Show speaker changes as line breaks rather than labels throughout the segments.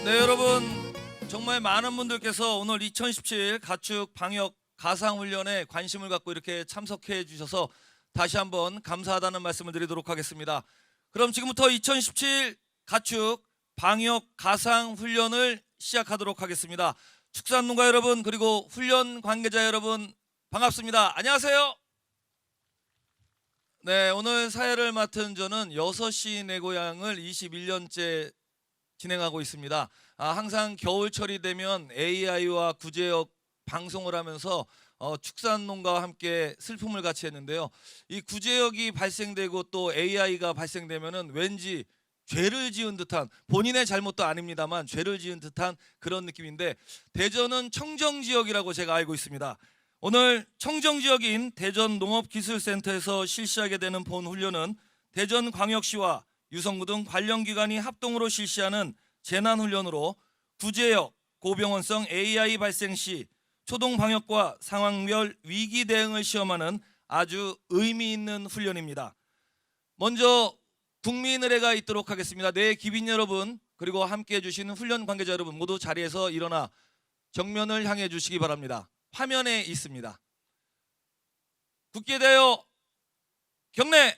네, 여러분 정말 많은 분들께서 오늘 2017 가축 방역 가상 훈련에 관심을 갖고 이렇게 참석해 주셔서 다시 한번 감사하다는 말씀을 드리도록 하겠습니다. 그럼 지금부터 2017 가축 방역 가상 훈련을 시작하도록 하겠습니다. 축산농가 여러분 그리고 훈련 관계자 여러분 반갑습니다. 안녕하세요. 네, 오늘 사회를 맡은 저는 6시 내 고향을 21년째 진행하고 있습니다. 항상 겨울철이 되면 AI와 구제역 방송을 하면서 축산농가와 함께 슬픔을 같이 했는데요. 이 구제역이 발생되고 또 AI가 발생되면은 왠지 죄를 지은 듯한, 본인의 잘못도 아닙니다만 죄를 지은 듯한 그런 느낌인데, 대전은 청정지역이라고 제가 알고 있습니다. 오늘 청정지역인 대전농업기술센터에서 실시하게 되는 본 훈련은 대전광역시와 유성구 등 관련 기관이 합동으로 실시하는 재난훈련으로 구제역, 고병원성 AI 발생 시 초동 방역과 상황별 위기 대응을 시험하는 아주 의미 있는 훈련입니다. 먼저 국민의례가 있도록 하겠습니다. 네, 기빈 여러분 그리고 함께해 주시는 훈련 관계자 여러분 모두 자리에서 일어나 정면을 향해 주시기 바랍니다. 화면에 있습니다. 굳게 되어 경례.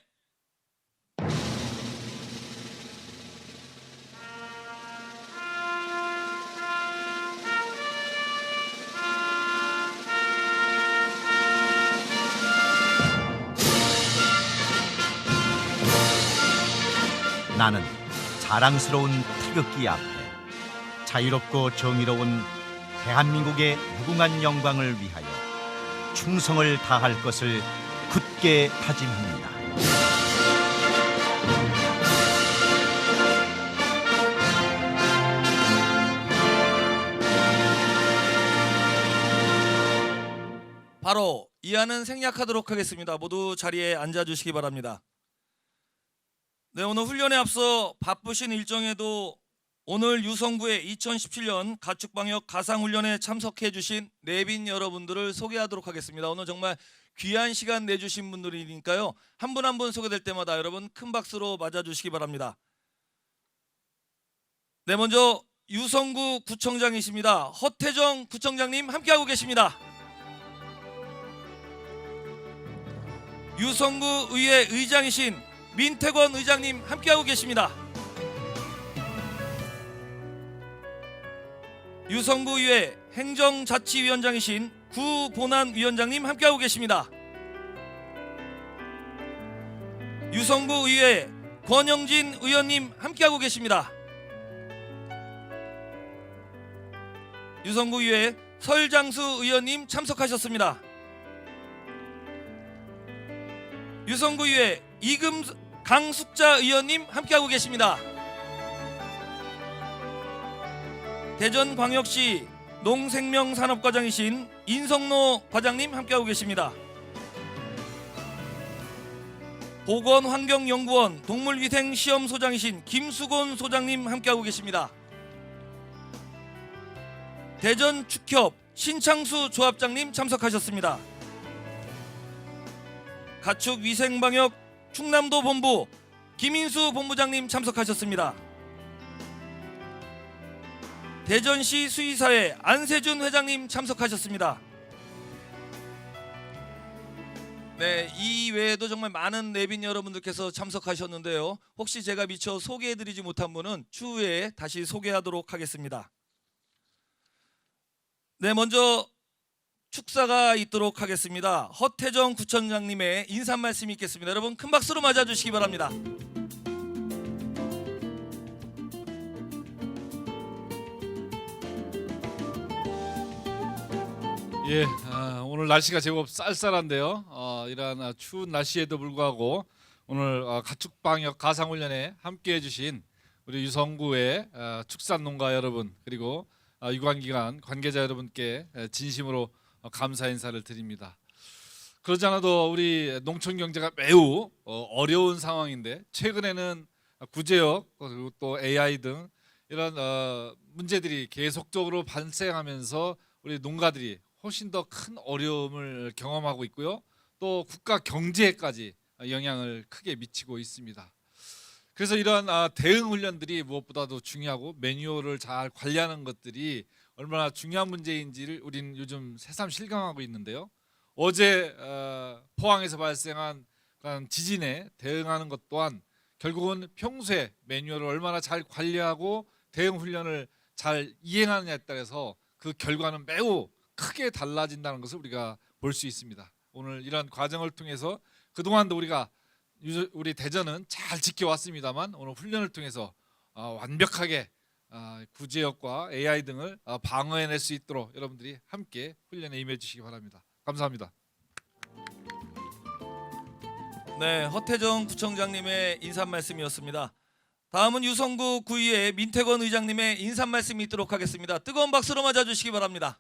나는 자랑스러운 태극기 앞에 자유롭고 정의로운 대한민국의 무궁한 영광을 위하여 충성을 다할 것을 굳게 다짐합니다.
바로 이하는 생략하도록 하겠습니다. 모두 자리에 앉아주시기 바랍니다. 네, 오늘 훈련에 앞서 바쁘신 일정에도 오늘 유성구의 2017년 가축방역 가상훈련에 참석해 주신 내빈 여러분들을 소개하도록 하겠습니다. 오늘 정말 귀한 시간 내주신 분들이니까요. 한 분 한 분 소개될 때마다 여러분 큰 박수로 맞아주시기 바랍니다. 네, 먼저 유성구 구청장이십니다. 허태정 구청장님 함께하고 계십니다. 유성구 의회 의장이신 민태권 의장님 함께하고 계십니다. 유성구의회 행정자치위원장이신 구본안위원장님 함께하고 계십니다. 유성구의회 권영진 의원님 함께하고 계십니다. 유성구의회 설장수 의원님 참석하셨습니다. 유성구의회 강숙자 의원님 함께하고 계십니다. 대전광역시 농생명산업과장이신 인성노 과장님 함께하고 계십니다. 보건환경연구원 동물위생시험소장이신 김수곤 소장님 함께하고 계십니다. 대전축협 신창수 조합장님 참석하셨습니다. 가축위생방역 충남도 본부 김인수 본부장님 참석하셨습니다. 대전시 수의사회 안세준 회장님 참석하셨습니다. 네, 이 외에도 정말 많은 내빈 여러분들께서 참석하셨는데요. 혹시 제가 미처 소개해드리지 못한 분은 추후에 다시 소개하도록 하겠습니다. 네, 먼저 축사가 있도록 하겠습니다. 허태정 구청장님의 인사 말씀이 있겠습니다. 여러분 큰 박수로 맞아주시기 바랍니다.
예, 오늘 날씨가 제법 쌀쌀한데요. 이러한 추운 날씨에도 불구하고 오늘 가축방역 가상훈련에 함께해 주신 우리 유성구의 축산농가 여러분 그리고 유관기관 관계자 여러분께 진심으로 감사 인사를 드립니다. 그러지 않아도 우리 농촌 경제가 매우 어려운 상황인데 최근에는 구제역 그리고 또 AI 등 이런 문제들이 계속적으로 발생하면서 우리 농가들이 훨씬 더 큰 어려움을 경험하고 있고요. 또 국가 경제에까지 영향을 크게 미치고 있습니다. 그래서 이러한 대응 훈련들이 무엇보다도 중요하고 매뉴얼을 잘 관리하는 것들이 얼마나 중요한 문제인지를 우리는 요즘 새삼 실감하고 있는데요. 어제 포항에서 발생한 그런 지진에 대응하는 것 또한 결국은 평소에 매뉴얼을 얼마나 잘 관리하고 대응 훈련을 잘 이행하느냐에 따라서 그 결과는 매우 크게 달라진다는 것을 우리가 볼 수 있습니다. 오늘 이런 과정을 통해서 그동안도 우리 대전은 잘 지켜왔습니다만 오늘 훈련을 통해서 완벽하게 구제역과 AI 등을 방어해낼 수 있도록 여러분들이 함께 훈련에 임해 주시기 바랍니다. 감사합니다.
네, 허태정 구청장님의 인사 말씀이었습니다. 다음은 유성구 구의회 민태권 의장님의 인사 말씀이 있도록 하겠습니다. 뜨거운 박수로 맞아주시기 바랍니다.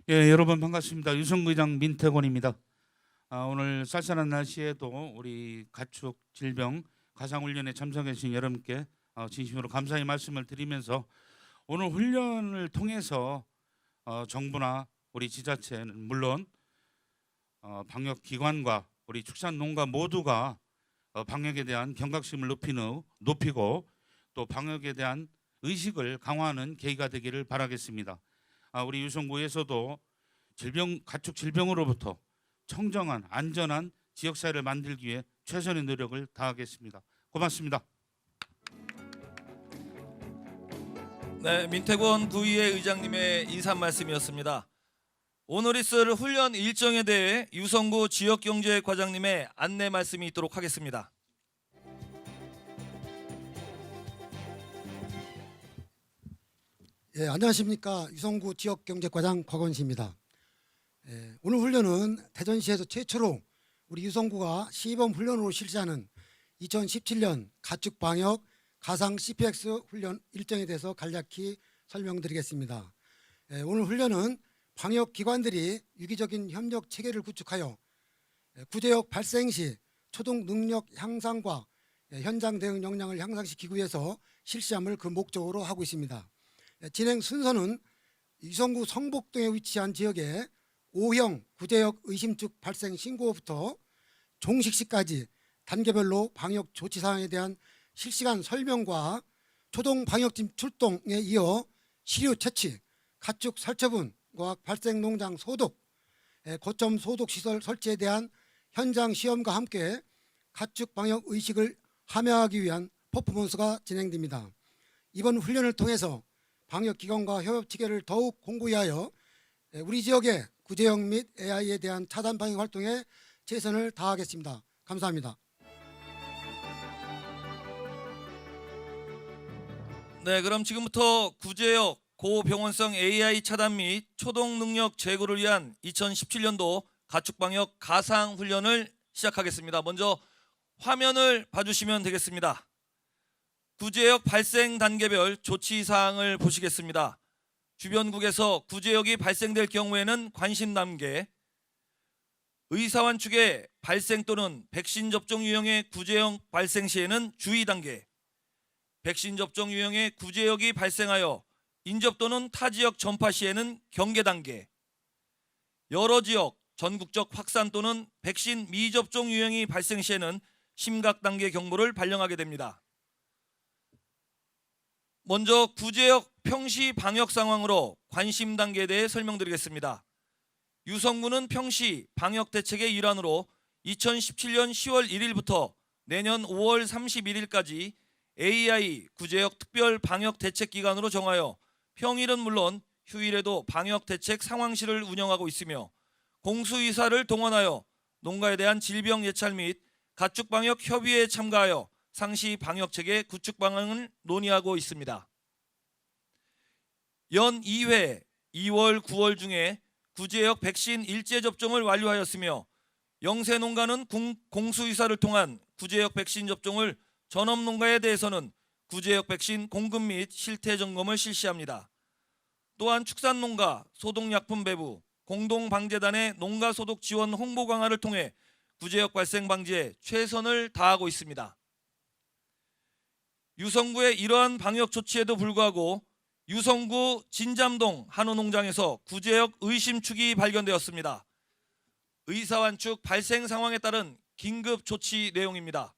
예, 여러분 반갑습니다. 유성구 의장 민태권입니다. 오늘 쌀쌀한 날씨에도 우리 가축 질병 가상훈련에 참석해 주신 여러분께 진심으로 감사의 말씀을 드리면서 오늘 훈련을 통해서 정부나 우리 지자체는 물론 방역기관과 우리 축산농가 모두가 방역에 대한 경각심을 높이고 또 방역에 대한 의식을 강화하는 계기가 되기를 바라겠습니다. 우리 유성구에서도 가축 질병으로부터 청정한 안전한 지역사회를 만들기 위해 최선의 노력을 다하겠습니다. 고맙습니다.
네, 민태권 구의회 의장님의 인사 말씀이었습니다. 오늘 있을 훈련 일정에 대해 유성구 지역경제과장님의 안내 말씀이 있도록 하겠습니다.
예, 안녕하십니까. 유성구 지역경제과장 곽원시입니다. 오늘 훈련은 대전시에서 최초로 우리 유성구가 시범 훈련으로 실시하는 2017년 가축방역 가상 CPX 훈련 일정에 대해서 간략히 설명드리겠습니다. 오늘 훈련은 방역기관들이 유기적인 협력 체계를 구축하여 구제역 발생 시 초동 능력 향상과 현장 대응 역량을 향상시키기 위해서 실시함을 그 목적으로 하고 있습니다. 진행 순서는 유성구 성복동에 위치한 지역의 O형 구제역 의심축 발생 신고부터 종식시까지 단계별로 방역 조치 사항에 대한 실시간 설명과 초동 방역팀 출동에 이어 시료 채취, 가축 살처분과 발생 농장 소독, 거점 소독 시설 설치에 대한 현장 시험과 함께 가축 방역 의식을 함양하기 위한 퍼포먼스가 진행됩니다. 이번 훈련을 통해서 방역기관과 협업 체계를 더욱 공고히 하여 우리 지역의 구제역 및 AI에 대한 차단 방역 활동에 최선을 다하겠습니다. 감사합니다.
네, 그럼 지금부터 구제역 고병원성 AI 차단 및 초동 능력 제고를 위한 2017년도 가축방역 가상훈련을 시작하겠습니다. 먼저 화면을 봐주시면 되겠습니다. 구제역 발생 단계별 조치 사항을 보시겠습니다. 주변국에서 구제역이 발생될 경우에는 관심 단계, 의사환 측의 발생 또는 백신 접종 유형의 구제역 발생 시에는 주의 단계, 백신 접종 유형의 구제역이 발생하여 인접 또는 타 지역 전파 시에는 경계 단계, 여러 지역 전국적 확산 또는 백신 미접종 유형이 발생 시에는 심각 단계 경보를 발령하게 됩니다. 먼저 구제역 평시 방역 상황으로 관심 단계에 대해 설명드리겠습니다. 유성구는 평시 방역 대책의 일환으로 2017년 10월 1일부터 내년 5월 31일까지 AI 구제역 특별 방역 대책 기간으로 정하여 평일은 물론 휴일에도 방역 대책 상황실을 운영하고 있으며 공수의사를 동원하여 농가에 대한 질병 예찰 및 가축 방역 협의회에 참가하여 상시 방역 체계 구축 방안을 논의하고 있습니다. 연 2회 2월 9월 중에 구제역 백신 일제 접종을 완료하였으며 영세 농가는 공수의사를 통한 구제역 백신 접종을 전업 농가에 대해서는 구제역 백신 공급 및 실태 점검을 실시합니다. 또한 축산농가 소독약품 배부, 공동방재단의 농가 소독 지원 홍보 강화를 통해 구제역 발생 방지에 최선을 다하고 있습니다. 유성구의 이러한 방역 조치에도 불구하고 유성구 진잠동 한우농장에서 구제역 의심축이 발견되었습니다. 의사환축 발생 상황에 따른 긴급 조치 내용입니다.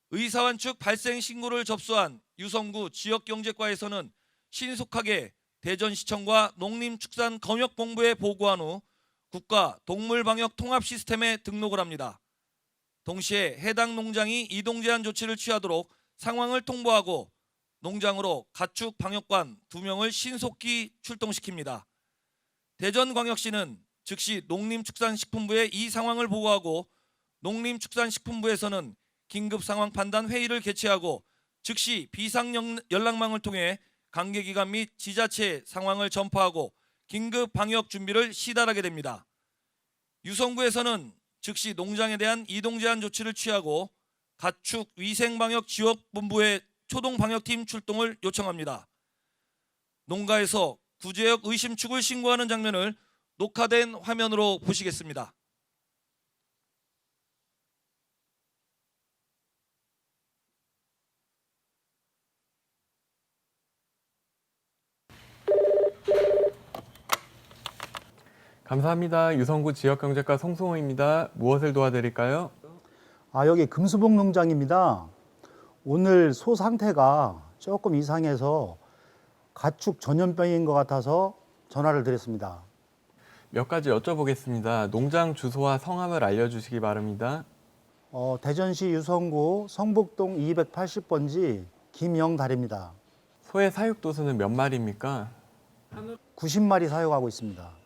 의사환축 발생 신고를 접수한 유성구 지역경제과에서는 신속하게 대전시청과 농림축산검역본부에 보고한 후 국가 동물방역 통합시스템에 등록을 합니다. 동시에 해당 농장이 이동 제한 조치를 취하도록 상황을 통보하고 농장으로 가축 방역관 2명을 신속히 출동시킵니다. 대전광역시는 즉시 농림축산식품부에 이 상황을 보고하고 농림축산식품부에서는 긴급상황 판단 회의를 개최하고 즉시 비상연락망을 통해 관계기관 및 지자체에 상황을 전파하고 긴급 방역 준비를 시달하게 됩니다. 유성구에서는 즉시 농장에 대한 이동 제한 조치를 취하고 가축 위생방역 지역본부에 초동방역팀 출동을 요청합니다. 농가에서 구제역 의심축을 신고하는 장면을 녹화된 화면으로 보시겠습니다.
감사합니다. 유성구 지역경제과 송승호입니다. 무엇을 도와드릴까요?
여기 금수봉 농장입니다. 오늘 소 상태가 조금 이상해서 가축 전염병인 것 같아서 전화를 드렸습니다.
몇 가지 여쭤보겠습니다. 농장 주소와 성함을 알려주시기 바랍니다.
대전시 유성구 성북동 280번지 김영달입니다.
소의 사육도수는 몇 마리입니까?
90마리 사육하고 있습니다.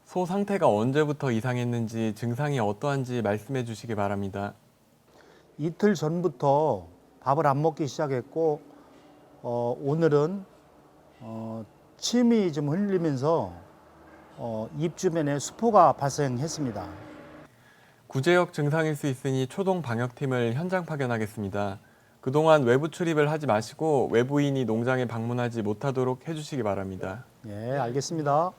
소 상태가 언제부터 이상했는지 증상이 어떠한지 말씀해 주시기 바랍니다.
이틀 전부터 밥을 안 먹기 시작했고 오늘은 침이 좀 흘리면서 입 주변에 수포가 발생했습니다.
구제역 증상일 수 있으니 초동 방역팀을 현장 파견하겠습니다. 그동안 외부 출입을 하지 마시고 외부인이 농장에 방문하지 못하도록 해주시기 바랍니다.
예, 알겠습니다.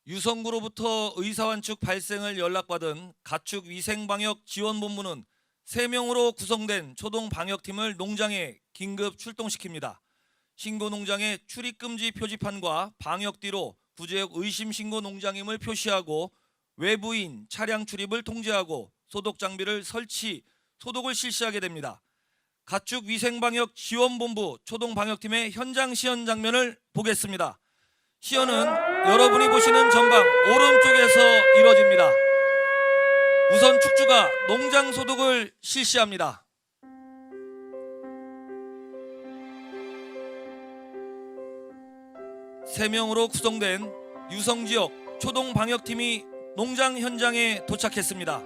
유성구로부터 의사환축 발생을 연락받은 가축위생방역지원본부는 3명으로 구성된 초동방역팀을 농장에 긴급 출동시킵니다. 신고 농장에 출입금지 표지판과 방역띠로 구제역 의심신고 농장임을 표시하고 외부인 차량 출입을 통제하고 소독장비를 설치, 소독을 실시하게 됩니다. 가축위생방역지원본부 초동방역팀의 현장 시연 장면을 보겠습니다. 시연은 여러분이 보시는 전방 오른쪽에서 이뤄집니다. 우선 축주가 농장 소독을 실시합니다. 세 명으로 구성된 유성지역 초동방역팀이 농장 현장에 도착했습니다.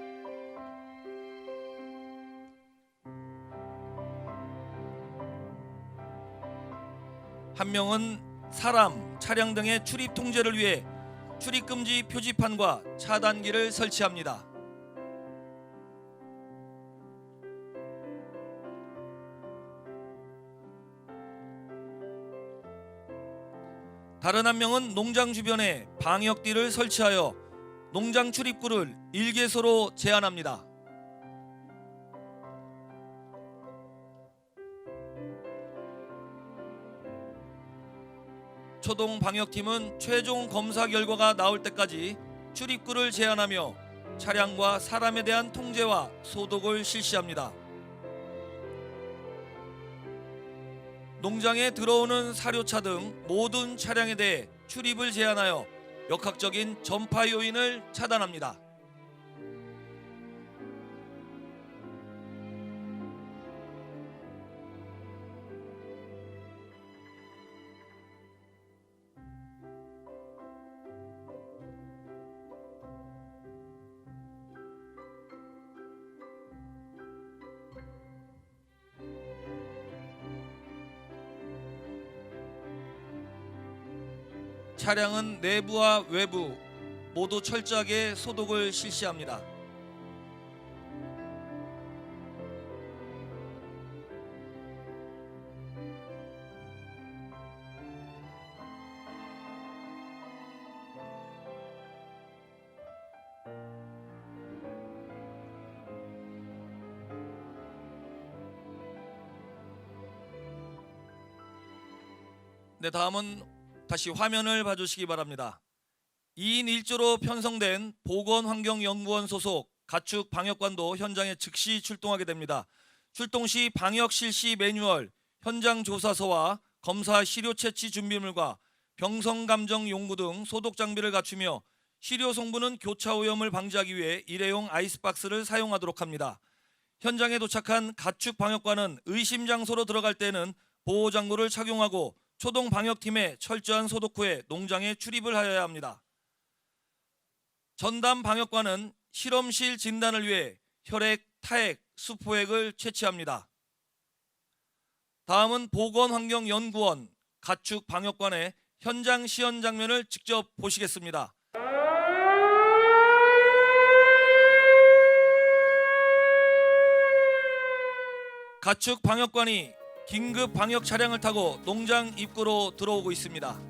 한 명은 사람, 차량 등의 출입 통제를 위해 출입금지 표지판과 차단기를 설치합니다. 다른 한 명은 농장 주변에 방역띠를 설치하여 농장 출입구를 1개소로 제한합니다. 초동 방역팀은 최종 검사 결과가 나올 때까지 출입구를 제한하며 차량과 사람에 대한 통제와 소독을 실시합니다. 농장에 들어오는 사료차 등 모든 차량에 대해 출입을 제한하여 역학적인 전파 요인을 차단합니다. 차량은 내부와 외부 모두 철저하게 소독을 실시합니다. 네, 다음은 다시 화면을 봐주시기 바랍니다. 2인 1조로 편성된 보건환경연구원 소속 가축 방역관도 현장에 즉시 출동하게 됩니다. 출동 시 방역 실시 매뉴얼, 현장 조사서와 검사 시료 채취 준비물과 병성 감정 용구 등 소독 장비를 갖추며 시료 성분은 교차 오염을 방지하기 위해 일회용 아이스박스를 사용하도록 합니다. 현장에 도착한 가축 방역관은 의심 장소로 들어갈 때는 보호 장구를 착용하고 초동 방역팀의 철저한 소독 후에 농장에 출입을 하여야 합니다. 전담 방역관은 실험실 진단을 위해 혈액, 타액, 수포액을 채취합니다. 다음은 보건환경연구원 가축 방역관의 현장 시연 장면을 직접 보시겠습니다. 가축 방역관이 긴급 방역 차량을 타고 농장 입구로 들어오고 있습니다.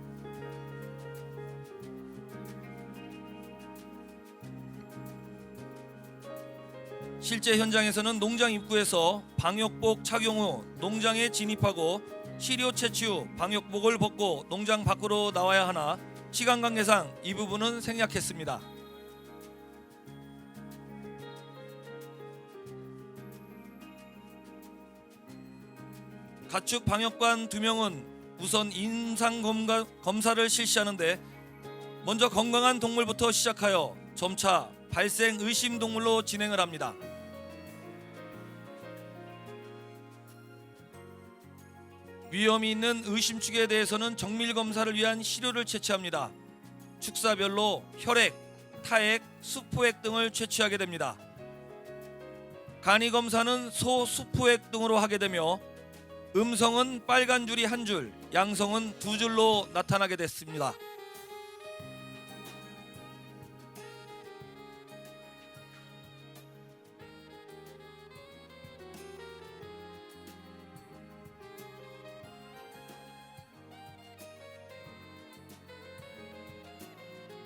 실제 현장에서는 농장 입구에서 방역복 착용 후 농장에 진입하고 시료 채취 후 방역복을 벗고 농장 밖으로 나와야 하나 시간 관계상 이 부분은 생략했습니다. 가축 방역관 2명은 우선 임상 검사를 실시하는데 먼저 건강한 동물부터 시작하여 점차 발생 의심 동물로 진행을 합니다. 위험이 있는 의심축에 대해서는 정밀 검사를 위한 시료를 채취합니다. 축사별로 혈액, 타액, 수포액 등을 채취하게 됩니다. 간이 검사는 소 수포액 등으로 하게 되며 음성은 빨간 줄이 한 줄, 양성은 두 줄로 나타나게 됐습니다.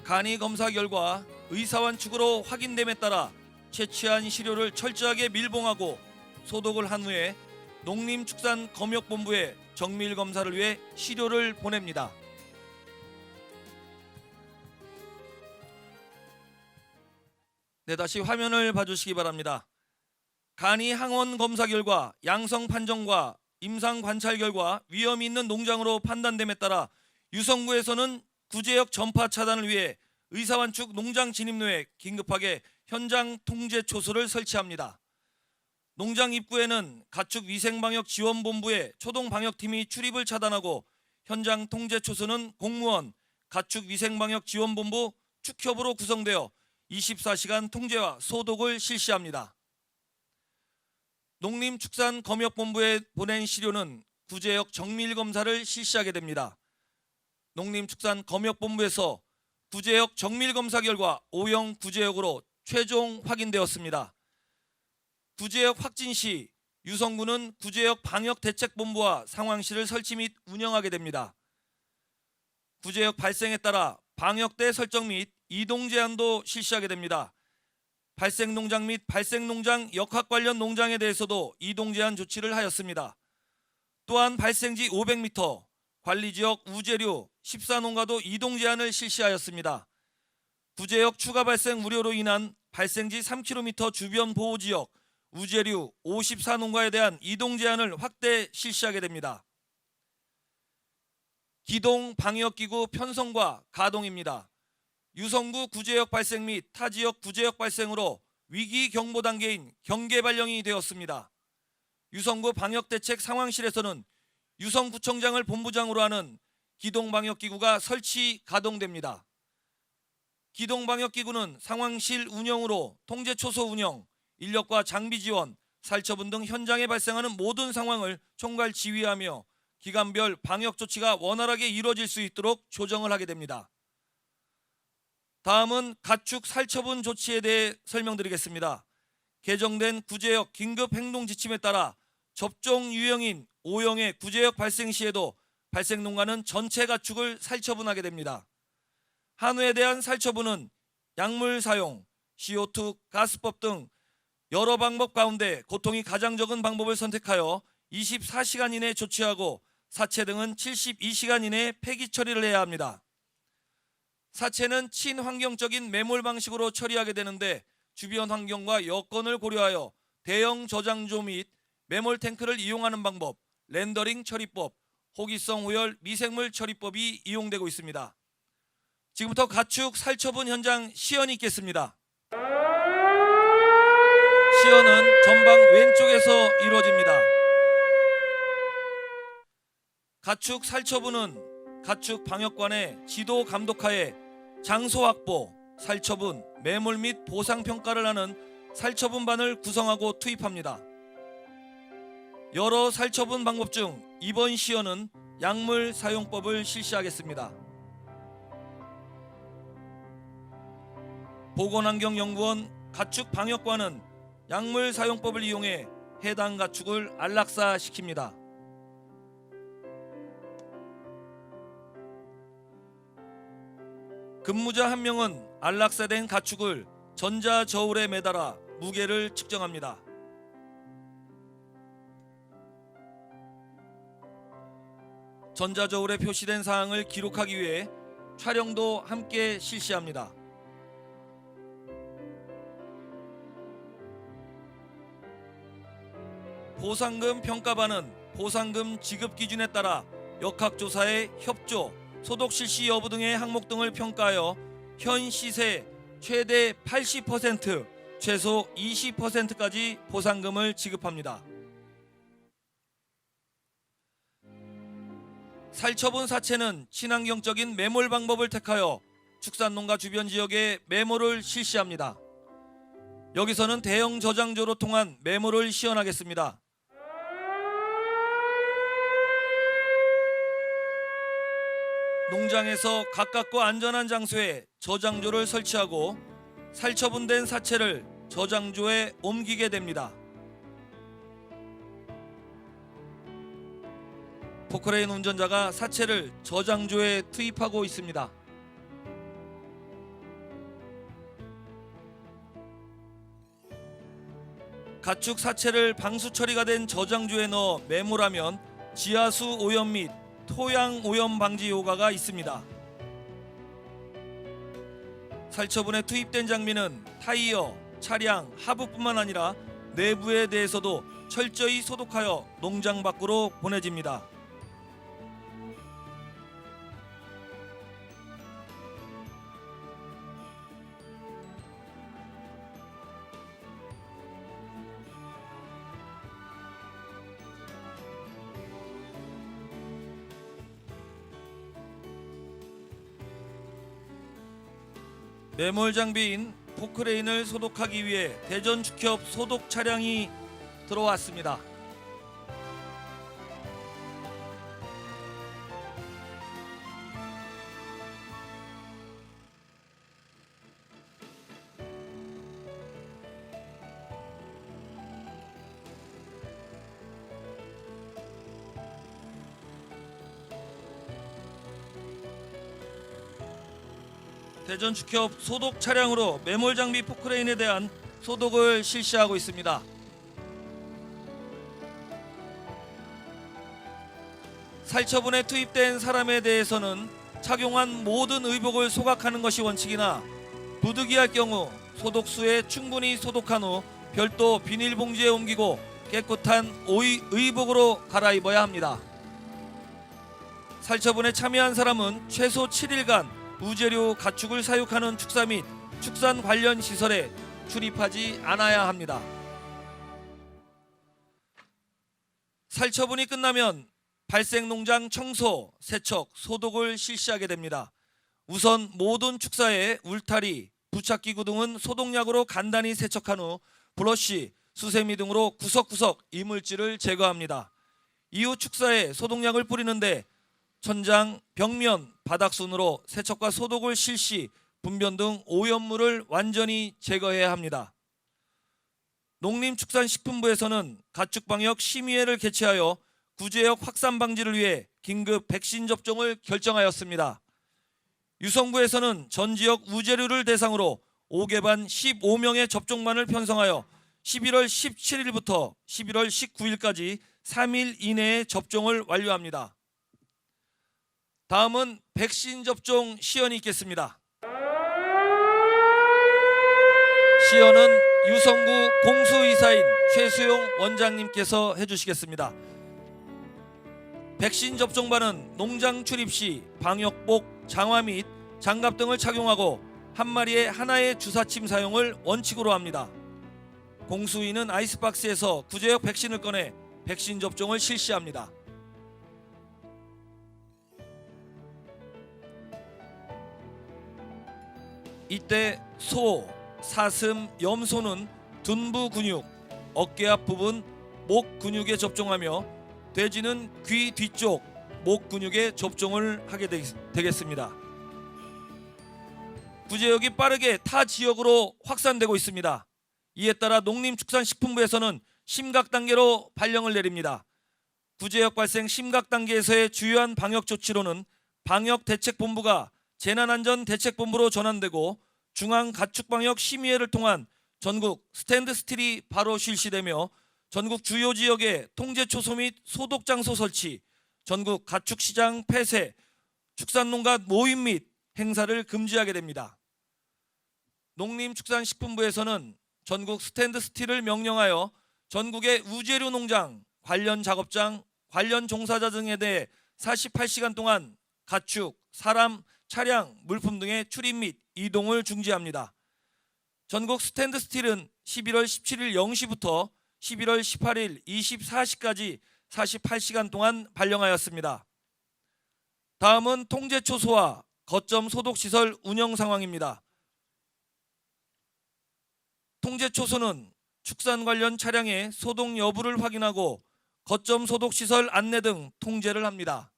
간이 검사 결과 의사원 측으로 확인됨에 따라 채취한 시료를 철저하게 밀봉하고 소독을 한 후에 농림축산검역본부에 정밀 검사를 위해 시료를 보냅니다. 네, 다시 화면을 봐주시기 바랍니다. 간이 항원 검사 결과 양성 판정과 임상 관찰 결과 위험이 있는 농장으로 판단됨에 따라 유성구에서는 구제역 전파 차단을 위해 의사원 측 농장 진입로에 긴급하게 현장 통제 초소를 설치합니다. 농장 입구에는 가축위생방역지원본부의 초동방역팀이 출입을 차단하고 현장 통제 초소는 공무원 가축위생방역지원본부 축협으로 구성되어 24시간 통제와 소독을 실시합니다. 농림축산검역본부에 보낸 시료는 구제역 정밀검사를 실시하게 됩니다. 농림축산검역본부에서 구제역 정밀검사 결과 O형 구제역으로 최종 확인되었습니다. 구제역 확진 시 유성구는 구제역 방역대책본부와 상황실을 설치 및 운영하게 됩니다. 구제역 발생에 따라 방역대 설정 및 이동 제한도 실시하게 됩니다. 발생농장 및 발생농장 역학 관련 농장에 대해서도 이동 제한 조치를 하였습니다. 또한 발생지 500m, 관리지역 우제류 14농가도 이동 제한을 실시하였습니다. 구제역 추가 발생 우려로 인한 발생지 3km 주변 보호지역 우제류 54농가에 대한 이동 제한을 확대 실시하게 됩니다. 기동 방역기구 편성과 가동입니다. 유성구 구제역 발생 및 타 지역 구제역 발생으로 위기 경보 단계인 경계 발령이 되었습니다. 유성구 방역대책 상황실에서는 유성구청장을 본부장으로 하는 기동방역기구가 설치 가동됩니다. 기동방역기구는 상황실 운영으로 통제초소 운영, 인력과 장비 지원, 살처분 등 현장에 발생하는 모든 상황을 총괄 지휘하며 기간별 방역 조치가 원활하게 이루어질 수 있도록 조정을 하게 됩니다. 다음은 가축 살처분 조치에 대해 설명드리겠습니다. 개정된 구제역 긴급 행동 지침에 따라 접종 유형인 O형의 구제역 발생 시에도 발생 농가는 전체 가축을 살처분하게 됩니다. 한우에 대한 살처분은 약물 사용, CO2 가스법 등 여러 방법 가운데 고통이 가장 적은 방법을 선택하여 24시간 이내 조치하고 사체 등은 72시간 이내에 폐기 처리를 해야 합니다. 사체는 친환경적인 매몰 방식으로 처리하게 되는데 주변 환경과 여건을 고려하여 대형 저장조 및 매몰 탱크를 이용하는 방법, 렌더링 처리법, 호기성 호열 미생물 처리법이 이용되고 있습니다. 지금부터 가축 살처분 현장 시연이 있겠습니다. 시연은 전방 왼쪽에서 이루어집니다. 가축 살처분은 가축 방역관의 지도 감독하에 장소 확보, 살처분, 매몰 및 보상 평가를 하는 살처분반을 구성하고 투입합니다. 여러 살처분 방법 중 이번 시연은 약물 사용법을 실시하겠습니다. 보건환경연구원 가축 방역관은 약물 사용법을 이용해 해당 가축을 안락사시킵니다. 근무자 한 명은 안락사된 가축을 전자저울에 매달아 무게를 측정합니다. 전자저울에 표시된 사항을 기록하기 위해 촬영도 함께 실시합니다. 보상금 평가반은 보상금 지급 기준에 따라 역학조사의 협조, 소독 실시 여부 등의 항목 등을 평가하여 현 시세 최대 80%, 최소 20%까지 보상금을 지급합니다. 살처분 사체는 친환경적인 매몰 방법을 택하여 축산농가 주변 지역에 매몰을 실시합니다. 여기서는 대형 저장조로 통한 매몰을 시연하겠습니다. 농장에서 가깝고 안전한 장소에 저장조를 설치하고 살처분된 사체를 저장조에 옮기게 됩니다. 포크레인 운전자가 사체를 저장조에 투입하고 있습니다. 가축 사체를 방수 처리가 된 저장조에 넣어 매몰하면 지하수 오염 및 토양 오염 방지 효과가 있습니다. 살처분에 투입된 장비는 타이어, 차량, 하부뿐만 아니라 내부에 대해서도 철저히 소독하여 농장 밖으로 보내집니다. 매몰 장비인 포크레인을 소독하기 위해 대전 축협 소독 차량이 들어왔습니다. 대전 축협 소독 차량으로 매몰 장비 포크레인에 대한 소독을 실시하고 있습니다. 살처분에 투입된 사람에 대해서는 착용한 모든 의복을 소각하는 것이 원칙이나 부득이할 경우 소독수에 충분히 소독한 후 별도 비닐봉지에 옮기고 깨끗한 의복으로 갈아입어야 합니다. 살처분에 참여한 사람은 최소 7일간 우재료 가축을 사육하는 축사 및 축산 관련 시설에 출입하지 않아야 합니다. 살처분이 끝나면 발생농장 청소, 세척, 소독을 실시하게 됩니다. 우선 모든 축사에 울타리, 부착기구 등은 소독약으로 간단히 세척한 후 브러쉬, 수세미 등으로 구석구석 이물질을 제거합니다. 이후 축사에 소독약을 뿌리는데 천장, 벽면, 바닥순으로 세척과 소독을 실시, 분변 등 오염물을 완전히 제거해야 합니다. 농림축산식품부에서는 가축방역 심의회를 개최하여 구제역 확산 방지를 위해 긴급 백신 접종을 결정하였습니다. 유성구에서는 전 지역 우재류를 대상으로 5개 반 15명의 접종반을 편성하여 11월 17일부터 11월 19일까지 3일 이내에 접종을 완료합니다. 다음은 백신 접종 시연이 있겠습니다. 시연은 유성구 공수이사인 최수용 원장님께서 해주시겠습니다. 백신 접종반은 농장 출입 시 방역복, 장화 및 장갑 등을 착용하고 한 마리에 하나의 주사침 사용을 원칙으로 합니다. 공수인은 아이스박스에서 구제역 백신을 꺼내 백신 접종을 실시합니다. 이때 소, 사슴, 염소는 둔부 근육, 어깨 앞 부분, 목 근육에 접종하며 돼지는 귀 뒤쪽, 목 근육에 접종을 하게 되겠습니다. 구제역이 빠르게 타 지역으로 확산되고 있습니다. 이에 따라 농림축산식품부에서는 심각 단계로 발령을 내립니다. 구제역 발생 심각 단계에서의 주요한 방역 조치로는 방역대책본부가 재난안전대책본부로 전환되고 중앙가축방역심의회를 통한 전국 스탠드스틸이 바로 실시되며 전국 주요 지역에 통제초소 및 소독장소 설치, 전국 가축시장 폐쇄, 축산농가 모임 및 행사를 금지하게 됩니다. 농림축산식품부에서는 전국 스탠드스틸을 명령하여 전국의 우재료 농장, 관련 작업장, 관련 종사자 등에 대해 48시간 동안 가축, 사람, 차량, 물품 등의 출입 및 이동을 중지합니다. 전국 스탠드스틸은 11월 17일 0시부터 11월 18일 24시까지 48시간 동안 발령하였습니다. 다음은 통제초소와 거점 소독시설 운영 상황입니다. 통제초소는 축산 관련 차량의 소독 여부를 확인하고 거점 소독시설 안내 등 통제를 합니다.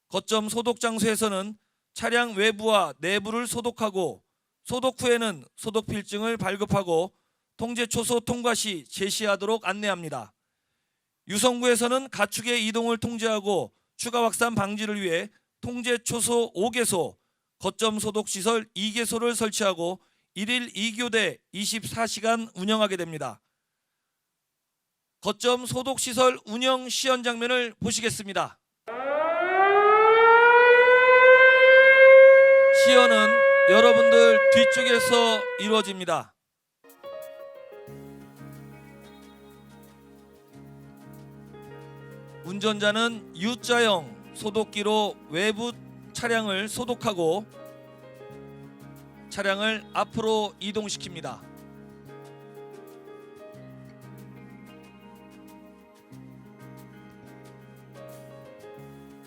거점 소독 장소에서는 차량 외부와 내부를 소독하고 소독 후에는 소독 필증을 발급하고 통제초소 통과 시 제시하도록 안내합니다. 유성구에서는 가축의 이동을 통제하고 추가 확산 방지를 위해 통제초소 5개소, 거점 소독시설 2개소를 설치하고 1일 2교대 24시간 운영하게 됩니다. 거점 소독시설 운영 시연 장면을 보시겠습니다. 시연은 여러분들 뒤쪽에서 이루어집니다. 운전자는 U자형 소독기로 외부 차량을 소독하고 차량을 앞으로 이동시킵니다.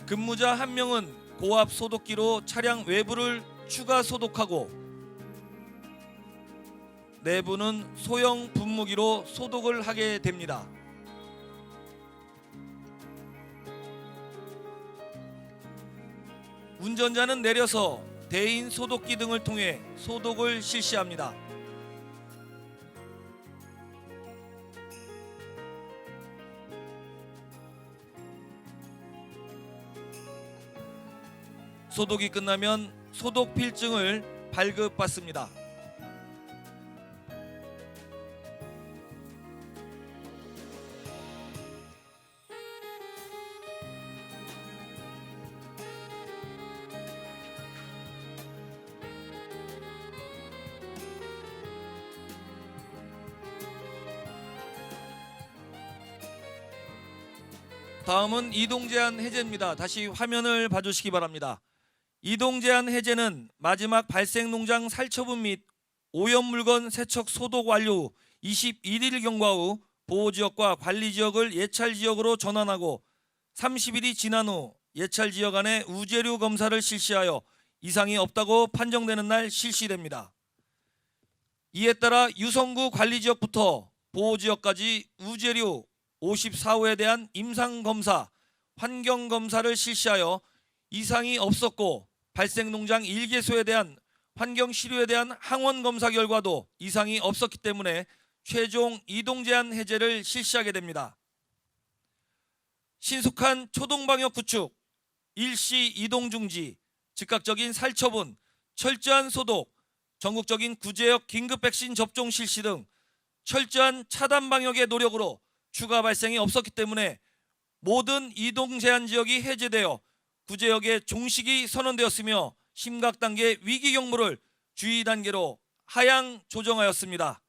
근무자 한 명은 고압 소독기로 차량 외부를 추가 소독하고 내부는 소형 분무기로 소독을 하게 됩니다. 운전자는 내려서 대인 소독기 등을 통해 소독을 실시합니다. 소독이 끝나면 소독 필증을 발급받습니다. 다음은 이동 제한 해제입니다. 다시 화면을 봐주시기 바랍니다. 이동 제한 해제는 마지막 발생 농장 살처분 및 오염 물건 세척 소독 완료 후 21일 경과 후 보호지역과 관리지역을 예찰지역으로 전환하고 30일이 지난 후 예찰지역 안에 우재료 검사를 실시하여 이상이 없다고 판정되는 날 실시됩니다. 이에 따라 유성구 관리지역부터 보호지역까지 우재료 54호에 대한 임상검사, 환경검사를 실시하여 이상이 없었고 발생 농장 1개소에 대한 환경시료에 대한 항원검사 결과도 이상이 없었기 때문에 최종 이동제한 해제를 실시하게 됩니다. 신속한 초동방역 구축, 일시 이동 중지, 즉각적인 살처분, 철저한 소독, 전국적인 구제역 긴급 백신 접종 실시 등 철저한 차단 방역의 노력으로 추가 발생이 없었기 때문에 모든 이동 제한 지역이 해제되어 구제역의 종식이 선언되었으며 심각 단계 위기 경보를 주의 단계로 하향 조정하였습니다.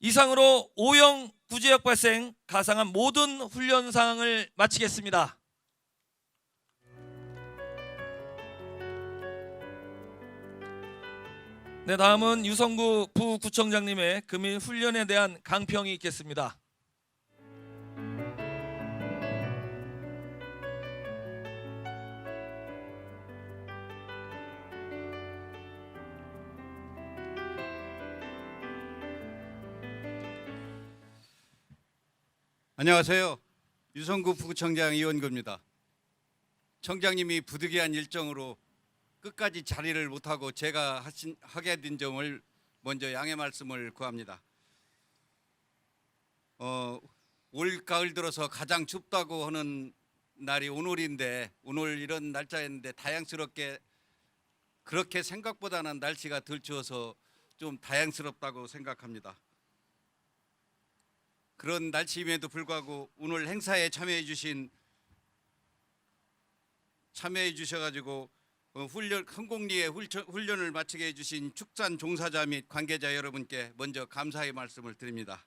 이상으로 O형 구제역 발생 가상한 모든 훈련 사항을 마치겠습니다. 네, 다음은 유성구 부구청장님의 금일 훈련에 대한 강평이 있겠습니다.
안녕하세요. 유성구 부구청장 이원구입니다. 청장님이 부득이한 일정으로 끝까지 자리를 못하고 제가 하게 된 점을 먼저 양해 말씀을 구합니다. 올 가을 들어서 가장 춥다고 하는 날이 오늘인데, 오늘 이런 날짜였는데 다양스럽게 그렇게 생각보다는 날씨가 덜 추워서 좀 다양스럽다고 생각합니다. 그런 날씨임에도 불구하고 오늘 행사에 참여해 주셔가지고 항공리에 훈련을 마치게 해주신 축산 종사자 및 관계자 여러분께 먼저 감사의 말씀을 드립니다.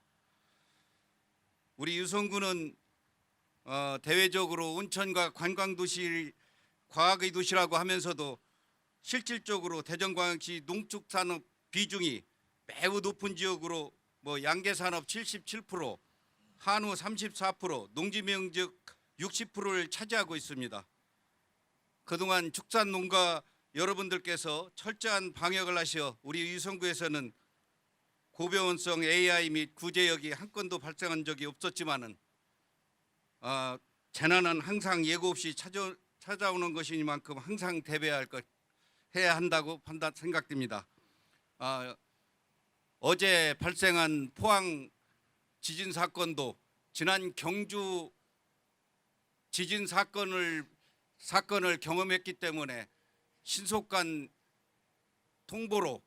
우리 유성구는 대외적으로 온천과 관광도시, 과학의 도시라고 하면서도 실질적으로 대전광역시 농축산업 비중이 매우 높은 지역으로 양계산업 77%, 한우 34%, 농지면적 60%를 차지하고 있습니다. 그동안 축산농가 여러분들께서 철저한 방역을 하셔 우리 유성구에서는 고병원성 AI 및 구제역이 한 건도 발생한 적이 없었지만은 재난은 항상 예고 없이 찾아오는 것이니만큼 항상 해야 한다고 생각됩니다. 어제 발생한 포항 지진 사건도 지난 경주 지진 사건을 경험했기 때문에 신속한 통보로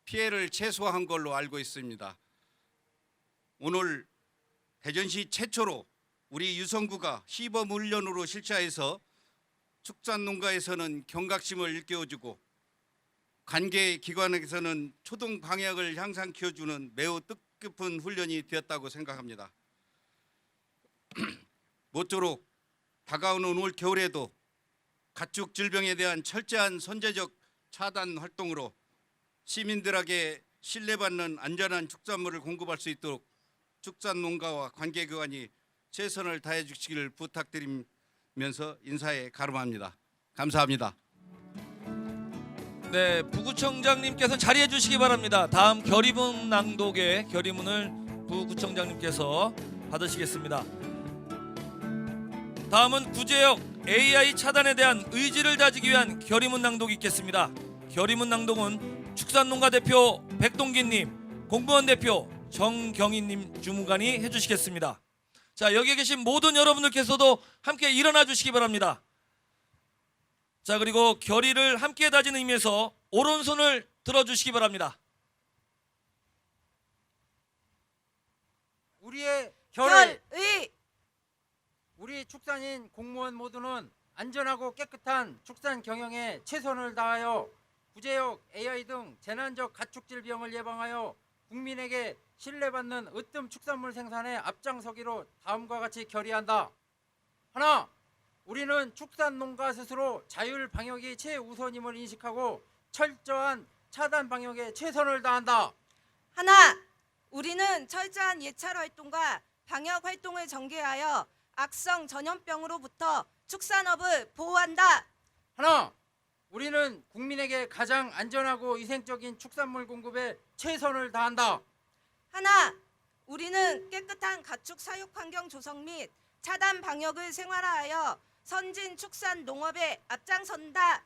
피해를 최소화한 걸로 알고 있습니다. 오늘 대전시 최초로 우리 유성구가 시범 훈련으로 실시해서 축산농가에서는 경각심을 일깨워주고 관계 기관에서는 초동 방역을 향상 키워주는 매우 뜻깊은 훈련이 되었다고 생각합니다. 모쪼록 다가오는 올 겨울에도 가축 질병에 대한 철저한 선제적 차단 활동으로 시민들에게 신뢰받는 안전한 축산물을 공급할 수 있도록 축산농가와 관계기관이 최선을 다해 주시기를 부탁드리면서 인사에 가름합니다. 감사합니다.
네, 부구청장님께서 자리해 주시기 바랍니다. 다음 결의문 낭독의 결의문을 부구청장님께서 받으시겠습니다. 다음은 구제역 AI 차단에 대한 의지를 다지기 위한 결의문 낭독이 있겠습니다. 결의문 낭독은 축산농가 대표 백동기님, 공무원 대표 정경희님 주무관이 해주시겠습니다. 자, 여기 계신 모든 여러분들께서도 함께 일어나 주시기 바랍니다. 자, 그리고 결의를 함께 다지는 의미에서 오른손을 들어주시기 바랍니다.
우리의 결의,
결의
우리 축산인 공무원 모두는 안전하고 깨끗한 축산 경영에 최선을 다하여 구제역, AI 등 재난적 가축질병을 예방하여 국민에게 신뢰받는 으뜸 축산물 생산에 앞장서기로 다음과 같이 결의한다. 하나, 우리는 축산농가 스스로 자율 방역이 최우선임을 인식하고 철저한 차단 방역에 최선을 다한다.
하나, 우리는 철저한 예찰 활동과 방역 활동을 전개하여 악성 전염병으로부터 축산업을 보호한다.
하나, 우리는 국민에게 가장 안전하고 위생적인 축산물 공급에 최선을 다한다.
하나, 우리는 깨끗한 가축 사육 환경 조성 및 차단 방역을 생활화하여 선진 축산 농업에 앞장선다.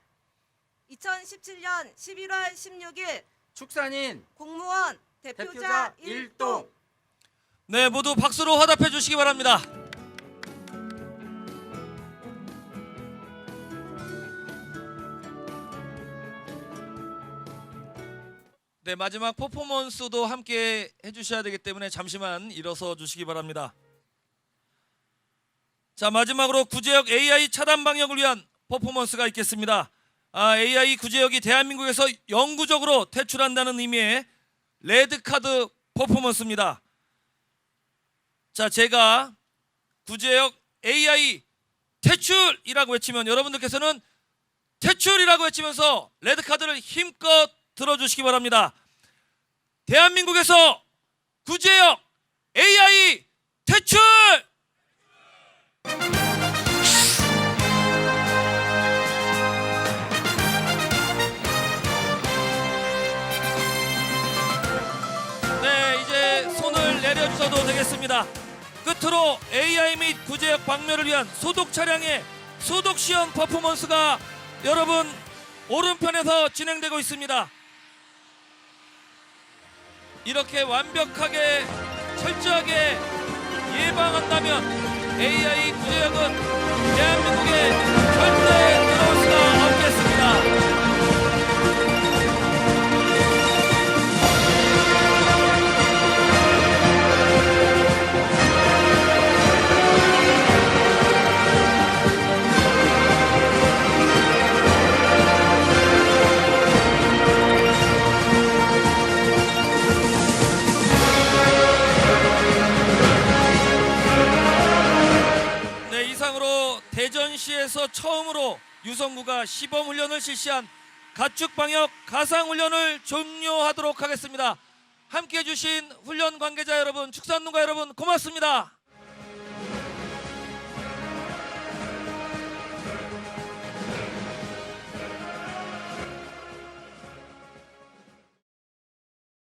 2017년 11월 16일
축산인
공무원 대표자 1동.
네, 모두 박수로 화답해 주시기 바랍니다. 네, 마지막 퍼포먼스도 함께 해주셔야 되기 때문에 잠시만 일어서 주시기 바랍니다. 자, 마지막으로 구제역 AI 차단 방역을 위한 퍼포먼스가 있겠습니다. AI 구제역이 대한민국에서 영구적으로 퇴출한다는 의미의 레드카드 퍼포먼스입니다. 자, 제가 구제역 AI 퇴출이라고 외치면 여러분들께서는 퇴출이라고 외치면서 레드카드를 힘껏 들어주시기 바랍니다. 대한민국에서 구제역 AI 퇴출! 네, 이제 손을 내려주셔도 되겠습니다. 끝으로 AI 및 구제역 박멸을 위한 소독 차량의 소독 시연 퍼포먼스가 여러분 오른편에서 진행되고 있습니다. 이렇게 완벽하게 철저하게 예방한다면 AI 구제역은 대한민국에 절대 들어올 수가 없겠습니다. 네, 이상으로 대전시에서 처음으로 유성구가 시범 훈련을 실시한 가축 방역 가상 훈련을 종료하도록 하겠습니다. 함께해 주신 훈련 관계자 여러분, 축산농가 여러분 고맙습니다.